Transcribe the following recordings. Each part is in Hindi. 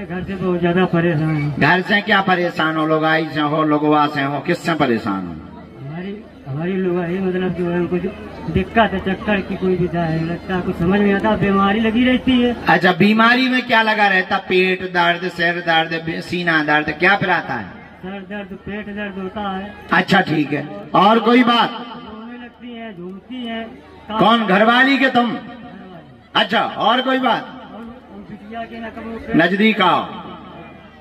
घर से बहुत ज्यादा परेशान हूँ। घर से क्या परेशान हो? लुगाई से हो, लुगवा से हो, किससे परेशान हो? हमारी लुगाई मतलब जो है कुछ दिक्कत है, चक्कर की कोई भी है, लगता है कुछ समझ नहीं आता, बीमारी लगी रहती है। अच्छा, बीमारी में क्या लगा रहता? पेट दर्द, सिर दर्द, सीना दर्द, क्या पिलाता है? सर दर्द, पेट दर्द होता है। अच्छा ठीक है, और कोई बात? रोने लगती है, झूमती है। कौन, घरवाली के तुम? अच्छा, और कोई बात? बिटिया के नजदीक आओ।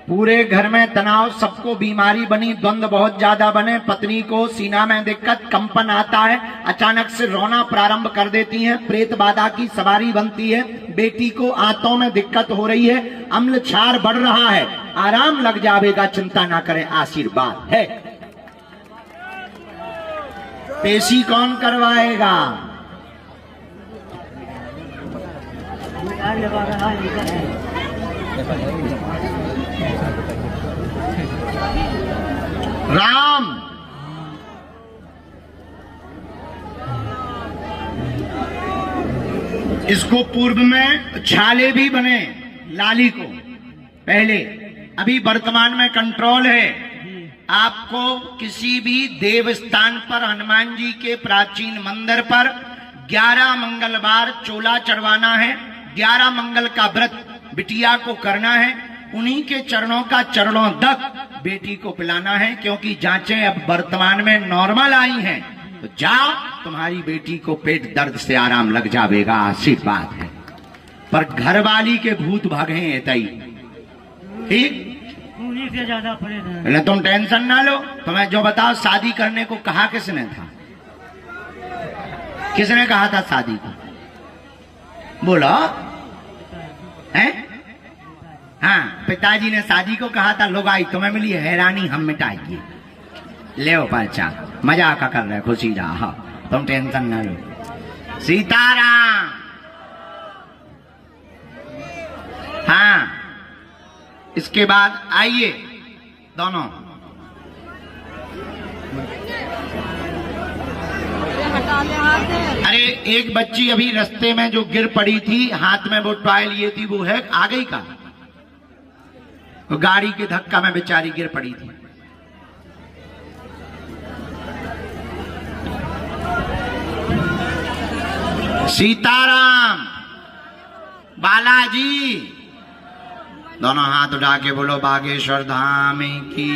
पूरे घर में तनाव, सबको बीमारी बनी, द्वंद्व बहुत ज्यादा बने, पत्नी को सीना में दिक्कत, कंपन आता है, अचानक से रोना प्रारंभ कर देती हैं, प्रेत बाधा की सवारी बनती है, बेटी को आंतों में दिक्कत हो रही है, अम्ल क्षार बढ़ रहा है, आराम लग जाएगा, चिंता ना करें, आशीर्वाद है। पेशी कौन करवाएगा? राम, इसको पूर्व में छाले भी बने लाली को पहले, अभी वर्तमान में कंट्रोल है। आपको किसी भी देव स्थान पर, हनुमान जी के प्राचीन मंदिर पर 11 मंगलवार चोला चढ़वाना है। 11 मंगल का व्रत बिटिया को करना है, उन्हीं के चरणों का चरणों तक बेटी को पिलाना है, क्योंकि जांचें अब वर्तमान में नॉर्मल आई हैं। तो जाओ, तुम्हारी बेटी को पेट दर्द से आराम लग जाएगा, आशीर्वाद है। पर घरवाली के भूत भागे तई, ठीक? उन्हीं से ज्यादा परेशान। तुम टेंशन ना लो। तुम्हें जो बताओ, शादी करने को कहा किसने था? किसने कहा था शादी को? बोलो। हैं? हाँ, पिताजी ने शादी को कहा था। लोग आई, तुम्हें मिली हैरानी, हम मिटाएंगे। ले पर्चा, मजाक कर रहे, खुशी रहा, तुम टेंशन ना लो। सीताराम। हाँ, इसके बाद आइए दोनों। अरे एक बच्ची अभी रास्ते में जो गिर पड़ी थी, हाथ में वो टॉय लिए थी, वो है आ गई का? वो गाड़ी के धक्का में बेचारी गिर पड़ी थी। सीताराम। बालाजी, दोनों हाथ उठा के बोलो बागेश्वर धाम की।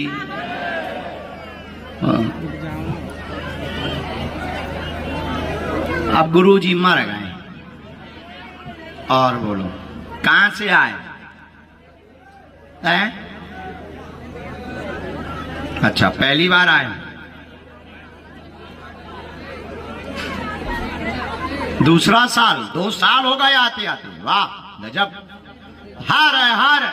अब गुरुजी मर गए, और बोलो कहां से आए हैं? अच्छा, पहली बार आए। दूसरा साल, 2 साल हो गए आते आते। वाह गजब, हार है हार।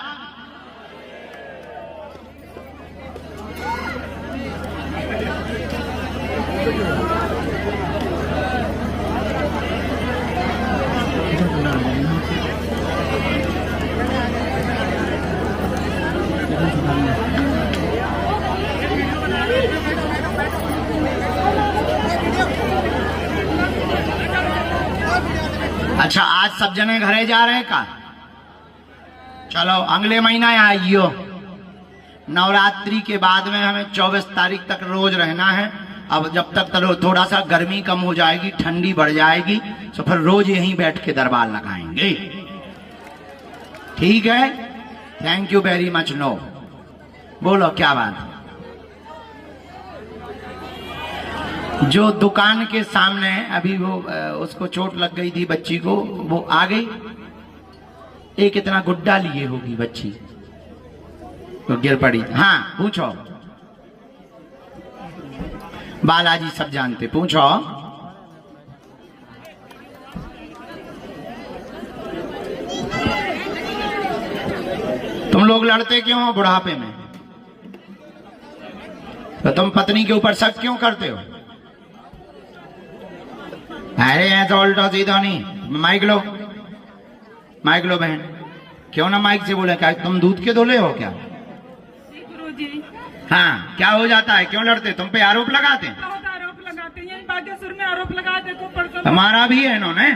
अच्छा, आज सब जने घरे जा रहे हैं का? चलो अगले महीना आइयो। नवरात्रि के बाद में हमें 24 तारीख तक रोज रहना है। अब जब तक थोड़ा सा गर्मी कम हो जाएगी, ठंडी बढ़ जाएगी, तो फिर रोज यहीं बैठ के दरबार लगाएंगे, ठीक है? Thank you very much. No बोलो क्या बात? जो दुकान के सामने अभी वो उसको चोट लग गई थी बच्ची को, वो आ गई। एक इतना गुड्डा लिए होगी बच्ची, तो गिर पड़ी। हाँ पूछो, बालाजी सब जानते, पूछो। तुम लोग लड़ते क्यों हो बुढ़ापे में? तो तुम पत्नी के ऊपर शक क्यों करते हो? अरे ऐसा उल्टा सीधा नहीं। माइक लो, माइक लो बहन। क्यों ना माइक से बोले? क्या तुम दूध के दोले हो क्या? जी। हाँ, क्या हो जाता है, क्यों लड़ते, तुम पे आरोप लगाते हैं? बहुत आरोप लगाते हैं, बागेश्वर में आरोप लगा दे को परसों हमारा भी है इन्होंने,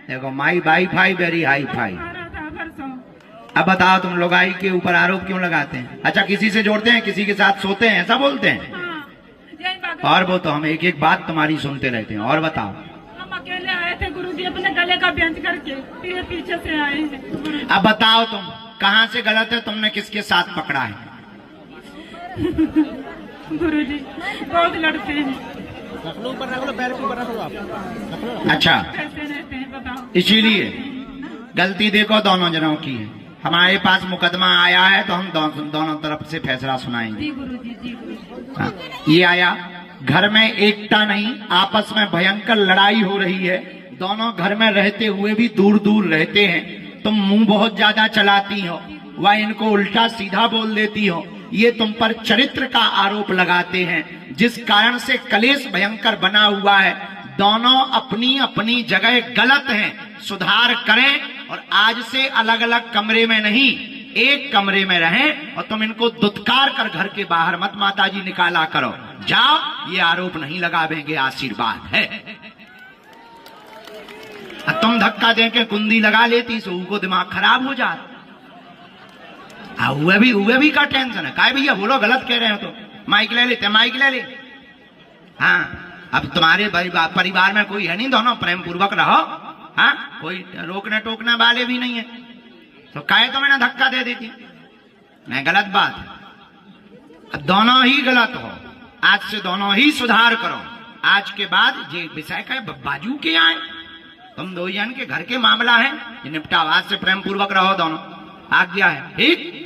देखो my wifi very hifi. मारा था परसों। अब बताओ तुम लोग आई के ऊपर आरोप क्यों लगाते हैं? अच्छा, किसी से जोड़ते हैं, किसी के साथ सोते हैं, ऐसा बोलते हैं? हाँ, यही बागेश्वर। और वो तो हम एक एक बात तुम्हारी सुनते रहते हैं। और बताओ। हम अकेले आए थे गुरुजी अपने गले का बेंच करके, फिर पीछे से आए हैं गुरुजी। अब बताओ तुम कहाँ से गलत है, तुमने किसके साथ पकड़ा है? गुरुजी बहुत लड़ते हैं। अच्छा, कैसे रहते हैं बताओ। इसीलिए गलती देखो दोनों जनों की है। हमारे पास मुकदमा आया है तो हम दोनों तरफ से फैसला सुनाएंगे। जी गुरुजी, जी गुरुजी। हाँ, ये आया, घर में एकता नहीं, आपस में भयंकर लड़ाई हो रही है, दोनों घर में रहते हुए भी दूर दूर रहते हैं। तुम मुंह बहुत ज्यादा चलाती हो, वह इनको उल्टा सीधा बोल देती हो, ये तुम पर चरित्र का आरोप लगाते हैं, जिस कारण से कलेश भयंकर बना हुआ है। दोनों अपनी अपनी जगह गलत हैं, सुधार करें और आज से अलग अलग कमरे में नहीं, एक कमरे में रहें और तुम इनको दुत्कार कर घर के बाहर मत माताजी निकाला करो। जाओ, ये आरोप नहीं लगावेंगे, आशीर्वाद है। तुम धक्का देके कुंदी लगा लेती सो उनको दिमाग खराब हो जाता। हुए भी का टेंशन है, काय भैया बोलो, गलत कह रहे हो तो माइक ले लेते, माइक ले ले। हाँ, अब तुम्हारे परिवार में कोई है नहीं, दोनों प्रेम पूर्वक रहो। हाँ, कोई रोकने टोकने वाले भी नहीं है, तो काहे तो मैंने धक्का दे देती, नहीं गलत बात। अब दोनों ही गलत हो, आज से दोनों ही सुधार करो। आज के बाद ये विषय का बाजू के आए, तुम दो जन के घर के मामला है, ये निपटाओ। आज से प्रेम पूर्वक रहो दोनों, आज्ञा है, ठीक?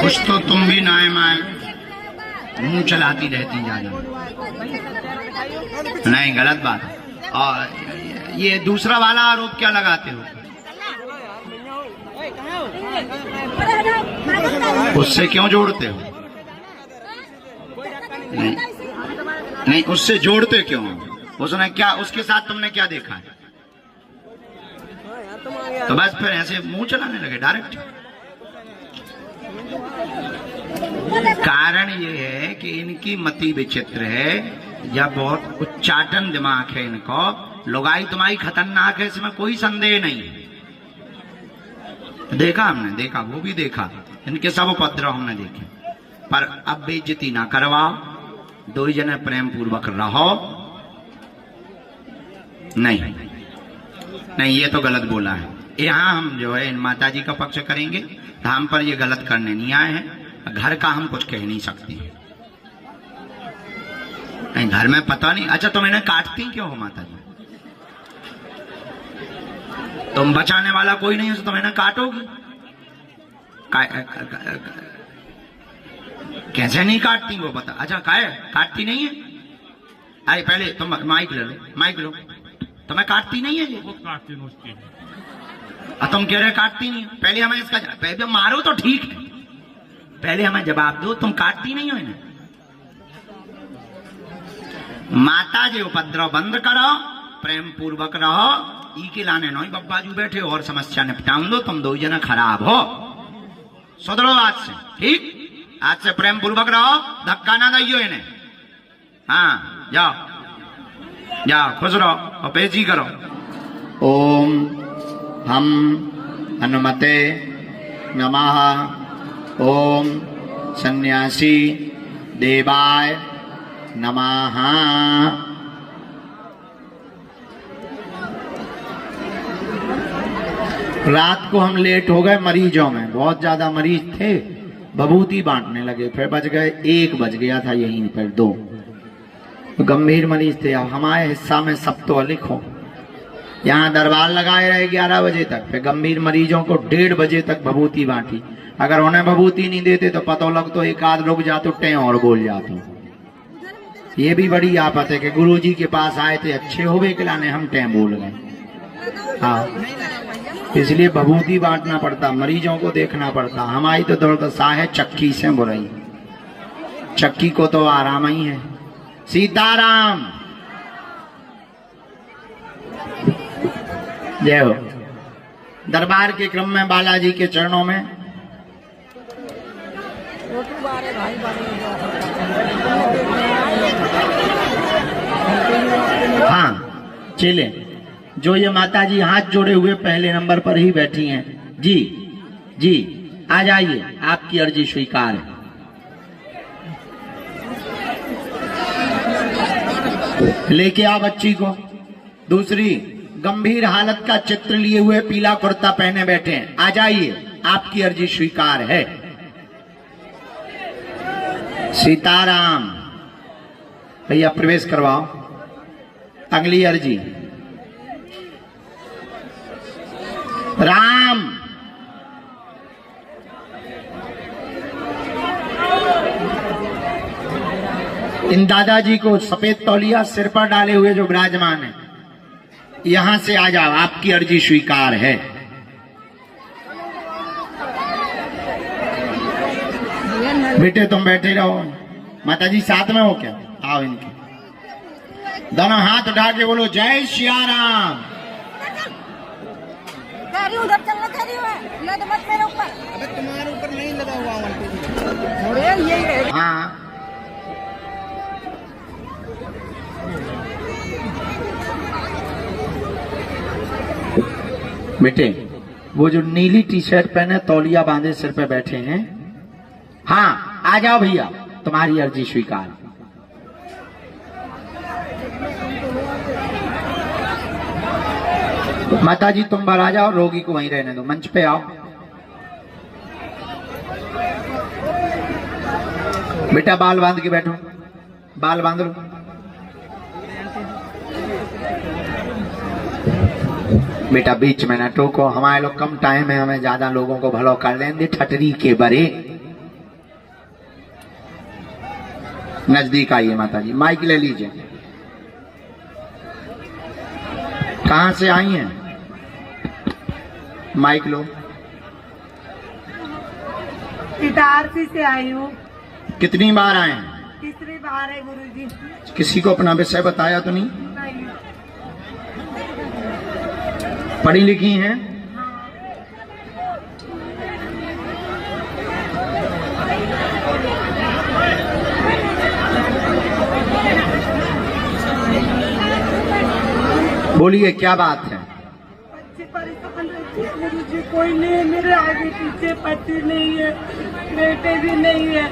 कुछ तो तुम भी नाए माए मुंह चलाती रहती ज्यादा, नहीं गलत बात। और ये दूसरा वाला आरोप क्या लगाते हो? उससे क्यों जोड़ते हो? नहीं, उससे जोड़ते क्यों? उसने क्या, उसके साथ तुमने क्या देखा है? तो बस फिर ऐसे मुंह चलाने लगे डायरेक्ट। कारण ये है कि इनकी मति विचित्र है, या बहुत उच्चाटन दिमाग है इनको। लुगाई तुम्हारी खतरनाक है, इसमें कोई संदेह नहीं। देखा हमने, देखा, वो भी देखा, इनके सब उपद्रव हमने देखे। पर अब बेइज्जती ना करवाओ, दो जने प्रेम पूर्वक रहो। नहीं नहीं, ये तो गलत बोला है। यहाँ हम जो है इन माता जी का पक्ष करेंगे, तो हम पर ये गलत करने नहीं आए हैं। घर का हम कुछ कह नहीं सकते हैं, घर में पता नहीं। अच्छा, तुम इन्हें काटती क्यों हो माता जी? तुम बचाने वाला कोई नहीं है, तो तुम इन्हें काटोगी? कैसे नहीं काटती वो बता। अच्छा, काटती नहीं है? अरे पहले तुम माइक ले लो, माइक लो। तुम्हें काटती नहीं है ये? तुम कह रहे काटती नहीं? पहले हमें इसका, पहले मारो तो ठीक है, पहले हमें जवाब दो, तुम काटती नहीं हो इन्हें? माता जी उपद्रव बंद करो, प्रेम पूर्वक रहो। ई के लाने नहीं बब्बाजू बैठे और समस्या निपटाऊं दो, तुम दो जना खराब हो। सुधरो आज से, ठीक? आज से प्रेम पूर्वक रहो, धक्का ना दियो इन्हें। हाँ, जाओ जाओ, खुश रहो और पेशी करो। ओम हम हनुमते नमः। ओम सन्यासी देवाय नमः। रात को हम लेट हो गए, मरीजों में बहुत ज्यादा मरीज थे, भभूति बांटने लगे, फिर बज गए 1 बज गया था, यहीं पर 2 गंभीर मरीज थे। अब हमारे हिस्सा में सब तो अलिख हो, यहाँ दरबार लगाए रहे 11 बजे तक, फिर गंभीर मरीजों को 1:30 बजे तक भभूति बांटी। अगर उन्हें भभूति नहीं देते तो पता लग तो एक आध रुक जाते, टें और बोल जाते। ये भी बड़ी आफत है कि गुरुजी के पास आए थे अच्छे हो गए खिलाने, हम टें बोल गए। हाँ, इसलिए भभूति बांटना पड़ता, मरीजों को देखना पड़ता। हमारी तो दुर्दशा है चक्की से बुराई, चक्की को तो आराम ही है। सीताराम जय हो। दरबार के क्रम में बालाजी के चरणों में हाँ चले, जो ये माता जी हाथ जोड़े हुए पहले नंबर पर ही बैठी हैं, जी जी आ जाइए, आपकी अर्जी स्वीकार है। लेके आओ बच्ची को। दूसरी गंभीर हालत का चित्र लिए हुए पीला कुर्ता पहने बैठे हैं, आ जाइए, आपकी अर्जी स्वीकार है। सीताराम भैया प्रवेश करवाओ। अगली अर्जी राम। इन दादाजी को सफेद तौलिया सिर पर डाले हुए जो विराजमान है, यहां से आ जाओ, आपकी अर्जी स्वीकार है। बेटे तुम बैठे रहो, माता जी साथ में हो क्या? आओ इनके दोनों हाथ उठा के बोलो जय सिया राम। उधर चलना कह रही है, ना तो मत मेरे ऊपर। अबे तुम्हारे ऊपर नहीं लगा हुआ थोड़े यही रहे। हाँ बेटे, वो जो नीली टी शर्ट पहने तौलिया बांधे सिर पे बैठे हैं, हाँ आ जाओ भैया, तुम्हारी अर्जी स्वीकार। माता जी तुम बाहर आ जाओ, रोगी को वहीं रहने दो, मंच पे आओ। बेटा बाल बांध के बैठो, बाल बांध लो। बेटा बीच में न टोको, हमारे लोग कम टाइम है, हमें ज्यादा लोगों को भलो कर लेंगे ठटरी के बरे। नजदीक आइए माता जी, माइक ले लीजिए। कहां से आई हैं? माइक लो। इटारसी से आई हूँ। कितनी बार आए? तीसरी बार है गुरुजी। किसी को अपना विषय बताया तो नहीं? नहीं। पढ़ी लिखी हैं? बोलिए क्या बात है? बच्चे परेशान रहते हैं गुरुजी, कोई नहीं है मेरे आगे पीछे, पति नहीं है, बेटे भी नहीं है।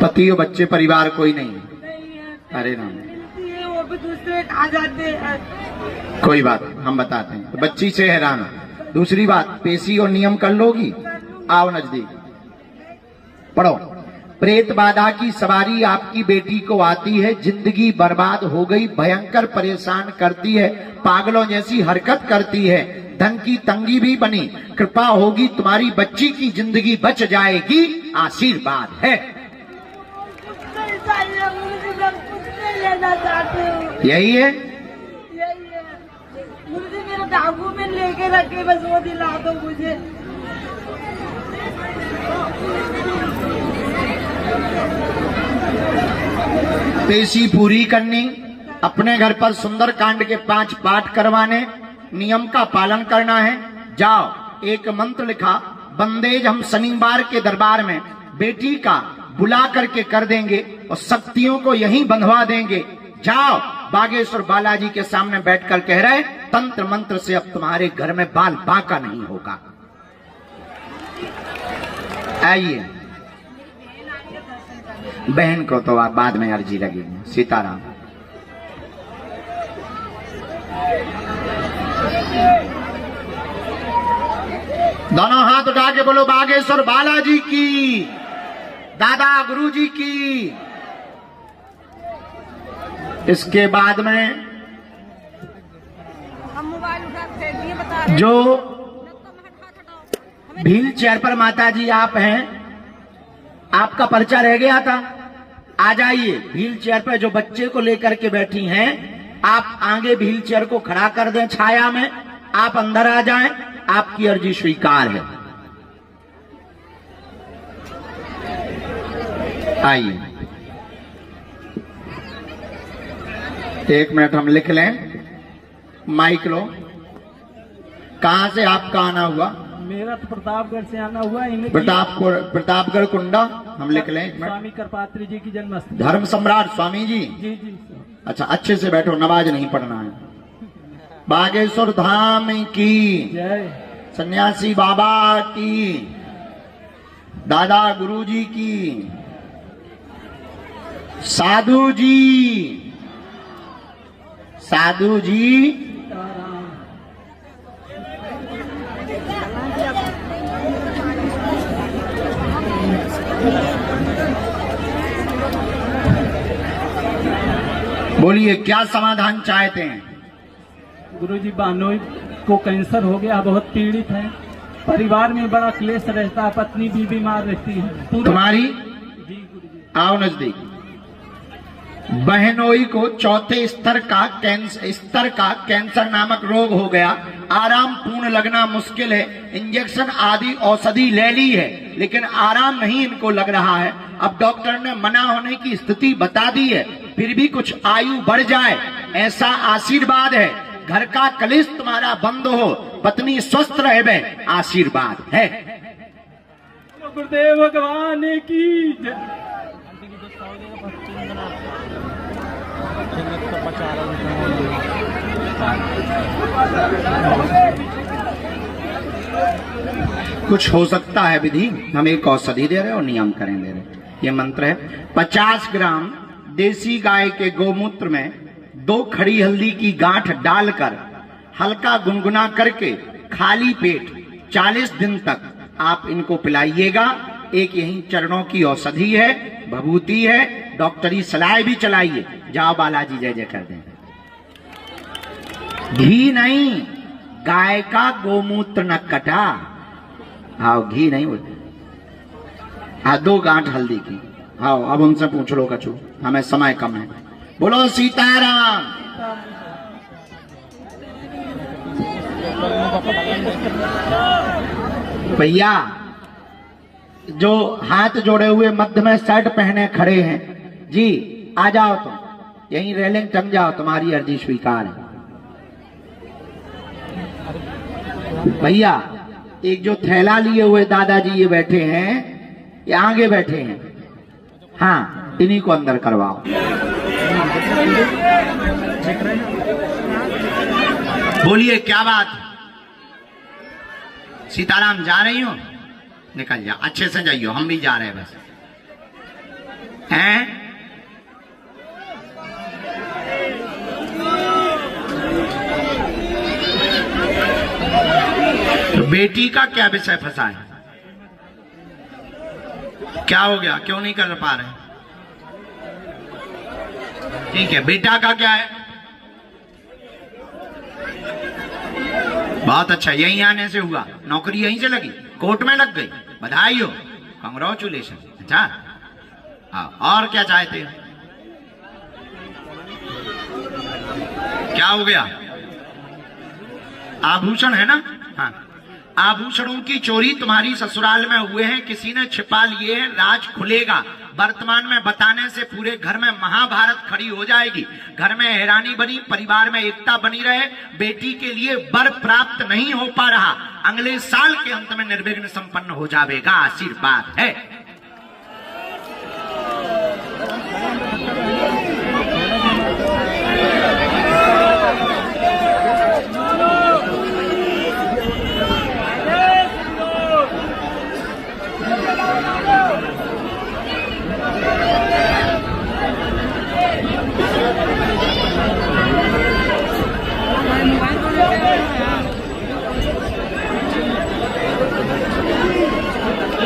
पति और बच्चे परिवार कोई नहीं है? नहीं है। अरे राम, मिलती है वो भी दूसरे खा जाते हैं। कोई बात हम बताते हैं। तो बच्ची से हैरान। दूसरी बात, पेशी और नियम कर लोगी? आओ नजदीक, पढ़ो। प्रेत बाधा की सवारी आपकी बेटी को आती है, जिंदगी बर्बाद हो गई, भयंकर परेशान करती है, पागलों जैसी हरकत करती है, धन की तंगी भी बनी, कृपा होगी तुम्हारी बच्ची की जिंदगी बच जाएगी, आशीर्वाद है। लेना चाहती हूँ, यही है? यही है गुरुजी, मेरे डाकू में लेके रखे, बस वो दिला दो मुझे। पेशी पूरी करनी, अपने घर पर सुंदर कांड के 5 पाठ करवाने, नियम का पालन करना है। जाओ, एक मंत्र लिखा, बंदेज हम शनिवार के दरबार में बेटी का बुला करके कर देंगे और शक्तियों को यहीं बंधवा देंगे। जाओ, बागेश्वर बालाजी के सामने बैठकर कह रहे, तंत्र मंत्र से अब तुम्हारे घर में बाल बांका नहीं होगा। आइए, बहन को तो आप बाद में अर्जी लगेगी। सीताराम। दोनों हाथ उठा के बोलो बागेश्वर बालाजी की, दादा गुरुजी की। इसके बाद में हम मोबाइल उठाते ये बता रहे जो व्हील चेयर पर माता जी आप हैं, आपका पर्चा रह गया था, आ जाइए। व्हील चेयर पर जो बच्चे को लेकर के बैठी हैं, आप आगे व्हील चेयर को खड़ा कर दें छाया में, आप अंदर आ जाएं। आपकी अर्जी स्वीकार है। आइए, 1 मिनट हम लिख लें। माइक लो। कहां से आपका आना हुआ? मेरा तो प्रतापगढ़ से आना हुआ है। प्रतापगढ़ कुंडा हम लिख लें। स्वामी करपात्री जी की जन्मस्थली। धर्म सम्राट स्वामी जी। जी जी। अच्छा, अच्छे से बैठो, नमाज नहीं पढ़ना है। बागेश्वर धाम की जय। सन्यासी बाबा की, दादा गुरु जी की, साधु जी, साधु जी, बोलिए क्या समाधान चाहते हैं? गुरुजी, बानोई को कैंसर हो गया, बहुत पीड़ित है। परिवार में बड़ा क्लेश रहता है, पत्नी भी बीमार रहती है। तुम्हारी? जी गुरुजी। आओ नजदीक। बहनोई को चौथे स्तर का कैंसर नामक रोग हो गया। आराम पूर्ण लगना मुश्किल है। इंजेक्शन आदि औषधि ले ली है, लेकिन आराम नहीं इनको लग रहा है। अब डॉक्टर ने मना होने की स्थिति बता दी है, फिर भी कुछ आयु बढ़ जाए ऐसा आशीर्वाद है। घर का कलेश तुम्हारा बंद हो, पत्नी स्वस्थ रहे, वे आशीर्वाद है। गुरुदेव भगवान की जय। कुछ हो सकता है विधि, हम एक औषधि दे रहे और नियम करें दे रहे। ये मंत्र है। 50 ग्राम देसी गाय के गोमूत्र में 2 खड़ी हल्दी की गांठ डालकर हल्का गुनगुना करके खाली पेट 40 दिन तक आप इनको पिलाइएगा। एक यही चरणों की औषधि है, भभूति है, डॉक्टरी सलाह भी चलाइए। जाओ बालाजी जय जय कर दें। घी नहीं, गाय का गोमूत्र न कटा। हाँ, घी नहीं होता। हाँ, 2 गांठ हल्दी की। हाँ, अब उनसे पूछ लो कछु, हमें समय कम है। बोलो सीताराम। भैया जो हाथ जोड़े हुए मध्य में शर्ट पहने खड़े हैं जी, आ जाओ तुम, यहीं रेलिंग टंग जाओ, तुम्हारी अर्जी स्वीकार है। भैया एक जो थैला लिए हुए दादाजी ये बैठे हैं, ये आगे बैठे हैं, हाँ इन्हीं को अंदर करवाओ। बोलिए क्या बात? सीताराम जा रही हो? निकल जा, अच्छे से जाइयो, हम भी जा रहे हैं बस। हैं? तो बेटी का क्या विषय फंसा है? क्या हो गया, क्यों नहीं कर पा रहे? ठीक है, बेटा का क्या है? बहुत अच्छा, यहीं आने से हुआ, नौकरी यहीं से लगी, कोर्ट में लग गई, बधाई हो, कांग्रेचुलेशन। अच्छा हाँ, और क्या चाहते हो? क्या हो गया? आभूषण है ना? हाँ, आभूषणों की चोरी तुम्हारी ससुराल में हुए हैं, किसी ने छिपा लिए हैं, राज खुलेगा। वर्तमान में बताने से पूरे घर में महाभारत खड़ी हो जाएगी, घर में हैरानी बनी, परिवार में एकता बनी रहे। बेटी के लिए वर प्राप्त नहीं हो पा रहा, अगले साल के अंत में निर्विघ्न संपन्न हो जाएगा, आशीर्वाद है।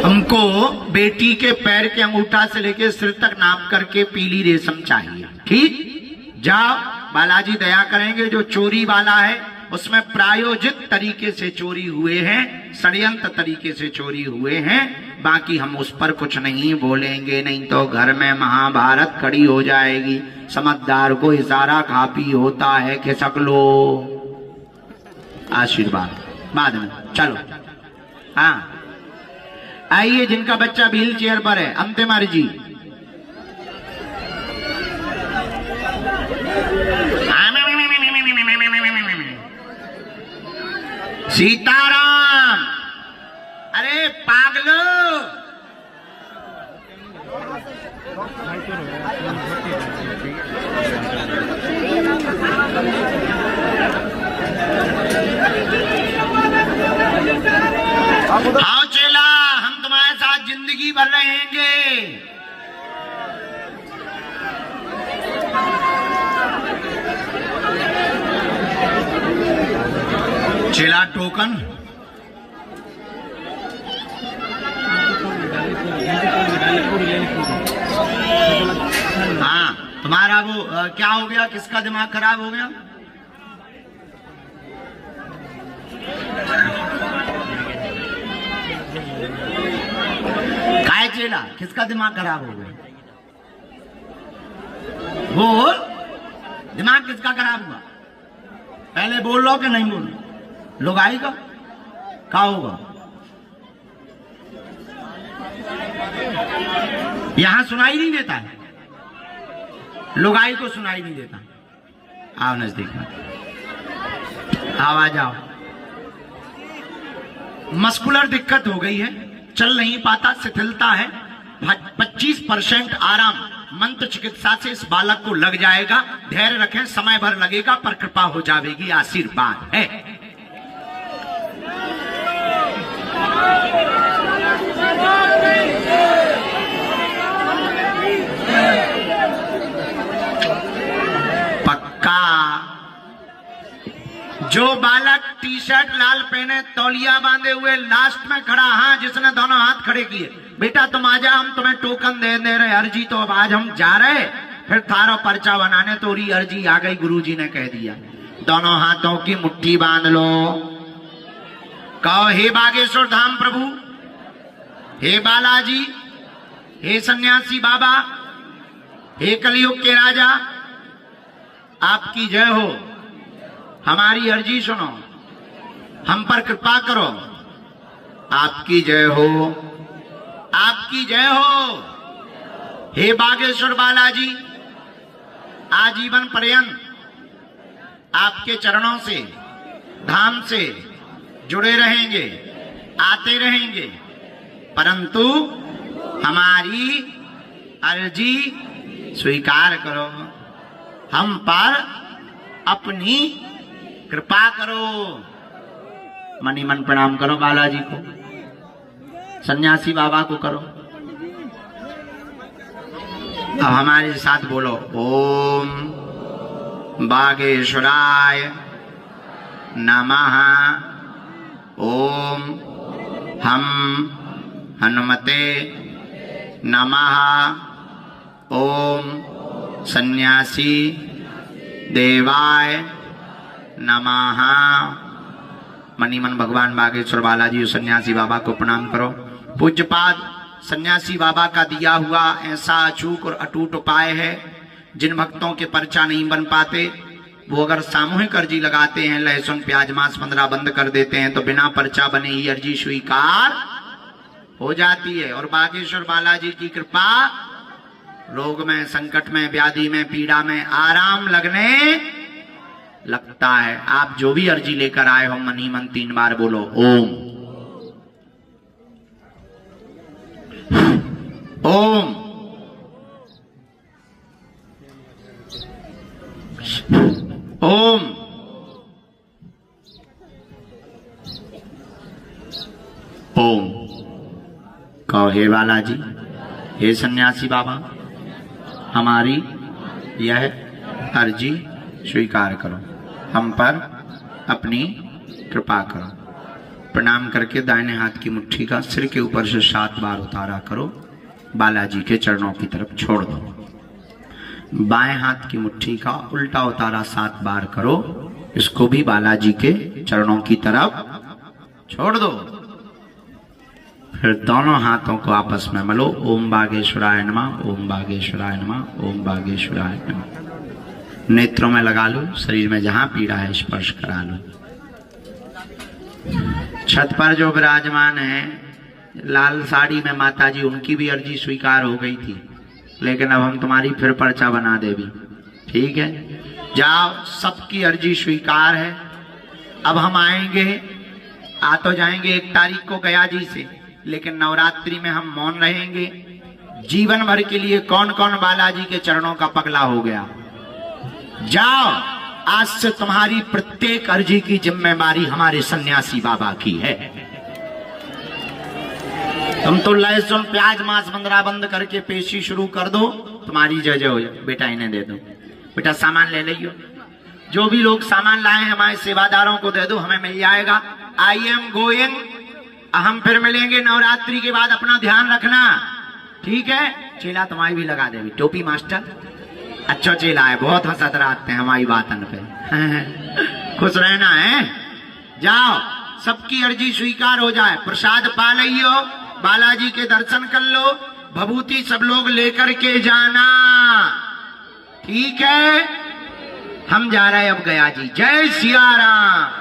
हमको बेटी के पैर के अंगूठा से लेकर सिर तक नाप करके पीली रेशम चाहिए। ठीक, जाओ, बालाजी दया करेंगे। जो चोरी वाला है उसमें प्रायोजित तरीके से चोरी हुए हैं, षड्यंत्र तरीके से चोरी हुए हैं। बाकी हम उस पर कुछ नहीं बोलेंगे, नहीं तो घर में महाभारत खड़ी हो जाएगी। समझदार को इशारा काफी होता है, खिसक लो, आशीर्वाद। बाद में। चलो हाँ, आइए जिनका बच्चा व्हील चेयर पर है, अंतिम अर्जी। सीताराम। अरे पागलो, हाँ चेला, हम तुम्हारे साथ जिंदगी भर रहेंगे। चेला टोकन। हाँ, तुम्हारा वो क्या हो गया, किसका दिमाग खराब हो गया? काय चेला, किसका दिमाग खराब हो गया? बोल, दिमाग किसका खराब हुआ? पहले बोल लो कि नहीं बोल? लुगाई का क्या होगा? यहां सुनाई नहीं देता है, लुगाई को सुनाई नहीं देता। आओ नजदीक में, आवाज आओ। मस्कुलर दिक्कत हो गई है, चल नहीं पाता, शिथिलता है, 25% आराम मंत्र चिकित्सा से इस बालक को लग जाएगा। धैर्य रखें, समय भर लगेगा पर कृपा हो जाएगी, आशीर्वाद है। पक्का। जो बालक टी शर्ट लाल पहने, तौलिया बांधे हुए लास्ट में खड़ा, हाँ जिसने दोनों हाथ खड़े किए, बेटा तुम आजा, हम तुम्हें टोकन दे रहे अर्जी। तो अब आज हम जा रहे, फिर थारो पर्चा बनाने, तोरी अर्जी आ गई, गुरुजी ने कह दिया। दोनों हाथों की मुट्ठी बांध लो, कहो हे बागेश्वर धाम प्रभु, हे बालाजी, हे सन्यासी बाबा, हे कलयुग के राजा, आपकी जय हो। हमारी अर्जी सुनो, हम पर कृपा करो। आपकी जय हो, आपकी जय हो। हे बागेश्वर बालाजी, आजीवन पर्यंत आपके चरणों से, धाम से जुड़े रहेंगे, आते रहेंगे, परंतु हमारी अर्जी स्वीकार करो, हम पर अपनी कृपा करो। मनी मन प्रणाम करो बालाजी को, सन्यासी बाबा को करो। अब हमारे साथ बोलो, ओम बागेश्वराय नमः, ओम हम हनुमते नमः, ओम सन्यासी देवाय नमः। मणिमन भगवान बागेश्वर बालाजी सन्यासी बाबा को प्रणाम करो। पूज्यपाद सन्यासी बाबा का दिया हुआ ऐसा अचूक और अटूट उपाय है, जिन भक्तों के पर्चा नहीं बन पाते वो अगर सामूहिक अर्जी लगाते हैं, लहसुन प्याज मांस 15 बंद कर देते हैं, तो बिना पर्चा बने ही अर्जी स्वीकार हो जाती है। और बागेश्वर बालाजी की कृपा, रोग में, संकट में, व्याधि में, पीड़ा में आराम लगने लगता है। आप जो भी अर्जी लेकर आए हो, मन ही मन 3 बार बोलो ओम, ओम, ओम, ओम। कहो हे बालाजी, हे सन्यासी बाबा, हमारी यह अर्जी स्वीकार करो, हम पर अपनी कृपा करो। प्रणाम करके दाहिने हाथ की मुट्ठी का सिर के ऊपर से 7 बार उतारा करो, बालाजी के चरणों की तरफ छोड़ दो। बाएं हाथ की मुट्ठी का उल्टा उतारा 7 बार करो, इसको भी बालाजी के चरणों की तरफ छोड़ दो। फिर दोनों हाथों को आपस में मलो, ओम बागेश्वराय नमः, ओम बागेश्वराय नमः, ओम बागेश्वराय नमः। नेत्रों में लगा लो, शरीर में जहां पीड़ा है स्पर्श करा लो। छत पर जो विराजमान है लाल साड़ी में माता जी, उनकी भी अर्जी स्वीकार हो गई थी, लेकिन अब हम तुम्हारी फिर पर्चा बना देवी। ठीक है, जाओ, सबकी अर्जी स्वीकार है। अब हम आएंगे, आ तो जाएंगे 1 तारीख को गया जी से, लेकिन नवरात्रि में हम मौन रहेंगे। जीवन भर के लिए कौन कौन बालाजी के चरणों का पगला हो गया, जाओ, आज से तुम्हारी प्रत्येक अर्जी की जिम्मेदारी हमारे सन्यासी बाबा की है। तुम तो लहसुन प्याज मांस बंदरा बंद करके पेशी शुरू कर दो, तुम्हारी जय जय हो जाए। बेटा इन्हें दे दो, बेटा सामान ले लियो, जो भी लोग सामान लाए हमारे सेवादारों को दे दो, हमें मिल जाएगा। आई एम गोइंग, हम फिर मिलेंगे नवरात्रि के बाद, अपना ध्यान रखना। ठीक है, चेला तुम्हारी भी लगा देवी टोपी मास्टर, अच्छा चेला है, बहुत हंसत रहते हैं हमारी बातन पे। खुश रहना है। जाओ, सबकी अर्जी स्वीकार हो जाए, प्रसाद पा लियो, बालाजी के दर्शन कर लो, भभूति सब लोग लेकर के जाना। ठीक है, हम जा रहे हैं अब गया जी। जय सिया राम।